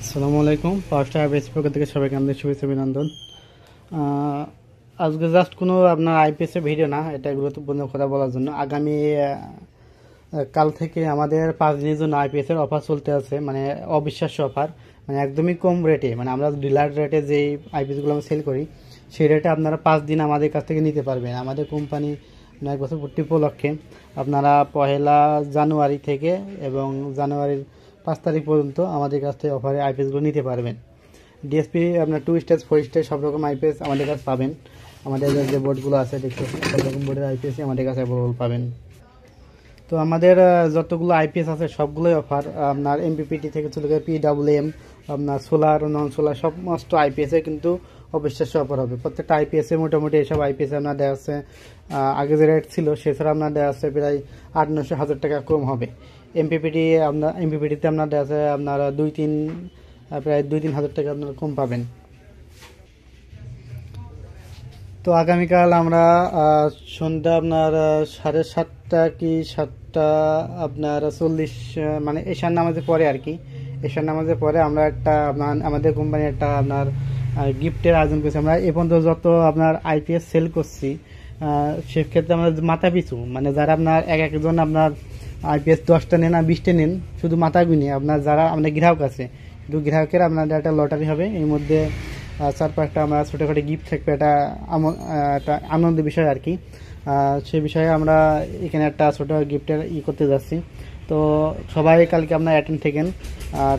আসসালামু আলাইকুম। First IPS পক্ষ থেকে সবাইকে আমাদের শুভেচ্ছা অভিনন্দন। আজকে জাস্ট কোনো আপনার আইপিএস এর ভিডিও না, এটা গুরুত্বপূর্ণ কথা বলার জন্য। আগামী কাল থেকে আমাদের 5 দিনের জন্য আইপিএস এর অফার চলতে আছে, মানে অবিশ্বাস্য অফার, মানে একদমই কম রেটে, মানে আমরা ডিলার রেটে যেই আইপিএসগুলো আমরা সেল করি সেই রেটে আপনারা 5 দিন আমাদের কাছ থেকে নিতে পারবেন। আমাদের কোম্পানি 1 বছর পূর্তি উপলক্ষে আপনারা 1 জানুয়ারি থেকে এবং জানুয়ারির 5 তারিখ পর্যন্ত আমাদের কাছ থেকে অফারে আইপিএসগুলো নিতে পারবেন। ডিএসপি আপনার 2 স্টেজ 4 স্টেজ সব রকম আইপিএস আমাদের কাছে পাবেন। আমাদের যে বোর্ডগুলো আছে দেখতে সব রকম বোর্ডের আইপিএসই আমাদের কাছে অ্যাভেলেবল পাবেন। তো আমাদের যতগুলো আইপিএস আছে সবগুলোই অফার, আপনার এমপিপিটি থেকে শুরু করে পিডাব্লিউএম, আপনার সোলার নন সোলার সমস্ত আইপিএসে কিন্তু অবিশ্বাস্য অফার হবে। প্রত্যেকটা আইপিএসে মোটামুটি এসব আইপিএসে আপনার দেওয়া আছে আগে যে রেট ছিল সেছাড়া আপনার দেওয়া আছে প্রায় 8-9 হাজার টাকা কম হবে। এমপিপিটিতে আপনার দেওয়া আছে আপনার প্রায় 2-3 হাজার টাকা আপনারা কম পাবেন। তো আগামীকাল আমরা সন্ধ্যা আপনার 7:30 কি 7টা আপনার 40 মানে এশার নামাজের পরে আর কি, এশার নামাজের পরে আমরা একটা আমাদের কোম্পানি একটা আপনার গিফটের আয়োজন করছি। আমরা এ পর্যন্ত যত আপনার আইপিএস সেল করছি সেক্ষেত্রে আমরা মাথা পিছু, মানে যারা আপনার একজন আপনার আইপিএস 10টা নেন আর 20টা নেন, শুধু মাথা গুনি আপনার যারা আমাদের গ্রাহক আছে, শুধু গ্রাহকের আপনাদের একটা লটারি হবে। এর মধ্যে 4-5টা আমরা ছোটোখাটো গিফট থাকবে, একটা আনন্দের বিষয় আর কি। সেই বিষয়ে আমরা এখানে একটা ছোটো গিফটের করতে যাচ্ছি। তো সবাই কালকে আপনার অ্যাটেন্ড থাকেন। আর